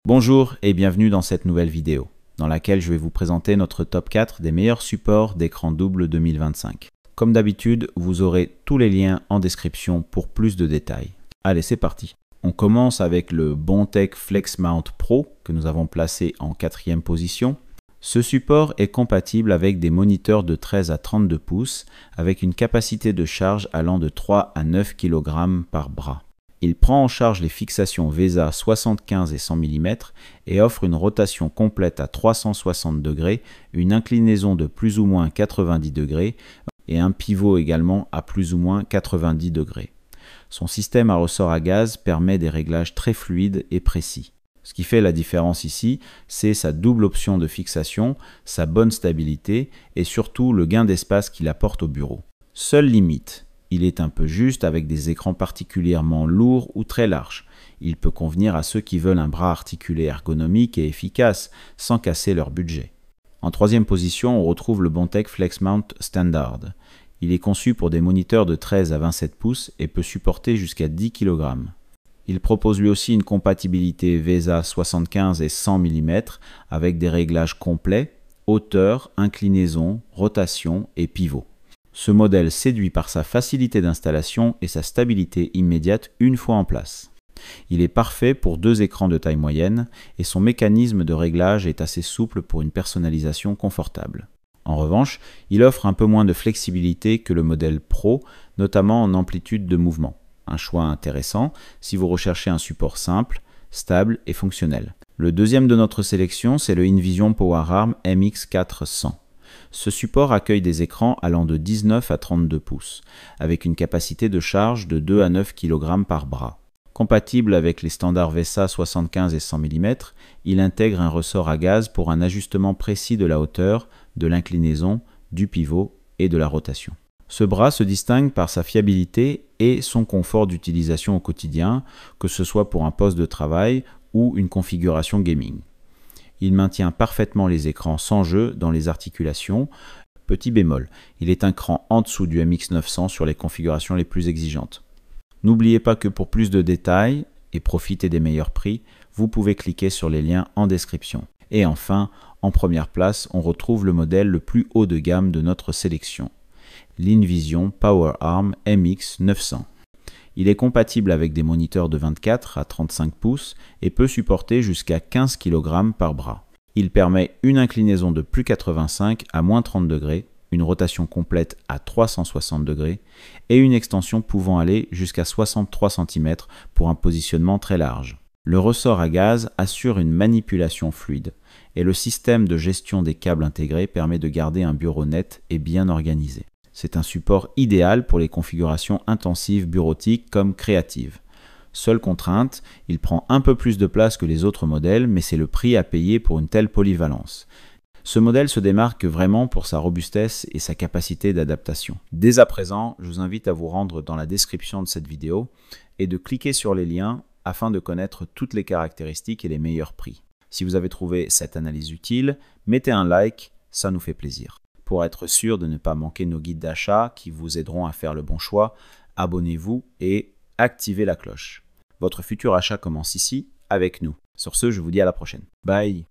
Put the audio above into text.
Bonjour et bienvenue dans cette nouvelle vidéo, dans laquelle je vais vous présenter notre top 4 des meilleurs supports d'écran double 2025. Comme d'habitude, vous aurez tous les liens en description pour plus de détails. Allez, c'est parti. On commence avec le Bondtech FlexMount Pro que nous avons placé en 4e position. Ce support est compatible avec des moniteurs de 13 à 32 pouces avec une capacité de charge allant de 3 à 9 kg par bras. Il prend en charge les fixations VESA 75 et 100 mm et offre une rotation complète à 360 degrés, une inclinaison de plus ou moins 90 degrés et un pivot également à plus ou moins 90 degrés. Son système à ressort à gaz permet des réglages très fluides et précis. Ce qui fait la différence ici, c'est sa double option de fixation, sa bonne stabilité et surtout le gain d'espace qu'il apporte au bureau. Seule limite, il est un peu juste avec des écrans particulièrement lourds ou très larges. Il peut convenir à ceux qui veulent un bras articulé ergonomique et efficace sans casser leur budget. En 3e position, on retrouve le Bondtech FlexMount Standard. Il est conçu pour des moniteurs de 13 à 27 pouces et peut supporter jusqu'à 10 kg. Il propose lui aussi une compatibilité VESA 75 et 100 mm avec des réglages complets, hauteur, inclinaison, rotation et pivot. Ce modèle séduit par sa facilité d'installation et sa stabilité immédiate une fois en place. Il est parfait pour 2 écrans de taille moyenne et son mécanisme de réglage est assez souple pour une personnalisation confortable. En revanche, il offre un peu moins de flexibilité que le modèle Pro, notamment en amplitude de mouvement. Un choix intéressant si vous recherchez un support simple, stable et fonctionnel. Le deuxième de notre sélection, c'est le Invision PowerArm MX400. Ce support accueille des écrans allant de 19 à 32 pouces, avec une capacité de charge de 2 à 9 kg par bras. Compatible avec les standards VESA 75 et 100 mm, il intègre un ressort à gaz pour un ajustement précis de la hauteur, de l'inclinaison, du pivot et de la rotation. Ce bras se distingue par sa fiabilité et son confort d'utilisation au quotidien, que ce soit pour un poste de travail ou une configuration gaming. Il maintient parfaitement les écrans sans jeu dans les articulations. Petit bémol, il est un cran en dessous du MX900 sur les configurations les plus exigeantes. N'oubliez pas que pour plus de détails et profiter des meilleurs prix, vous pouvez cliquer sur les liens en description. Et enfin, en première place, on retrouve le modèle le plus haut de gamme de notre sélection, l'Invision PowerArm MX900. Il est compatible avec des moniteurs de 24 à 35 pouces et peut supporter jusqu'à 15 kg par bras. Il permet une inclinaison de plus 85 à moins 30 degrés, une rotation complète à 360 degrés et une extension pouvant aller jusqu'à 63 cm pour un positionnement très large. Le ressort à gaz assure une manipulation fluide et le système de gestion des câbles intégrés permet de garder un bureau net et bien organisé. C'est un support idéal pour les configurations intensives bureautiques comme créatives. Seule contrainte, il prend un peu plus de place que les autres modèles, mais c'est le prix à payer pour une telle polyvalence. Ce modèle se démarque vraiment pour sa robustesse et sa capacité d'adaptation. Dès à présent, je vous invite à vous rendre dans la description de cette vidéo et de cliquer sur les liens afin de connaître toutes les caractéristiques et les meilleurs prix. Si vous avez trouvé cette analyse utile, mettez un like, ça nous fait plaisir. Pour être sûr de ne pas manquer nos guides d'achat qui vous aideront à faire le bon choix, abonnez-vous et activez la cloche. Votre futur achat commence ici avec nous. Sur ce, je vous dis à la prochaine. Bye!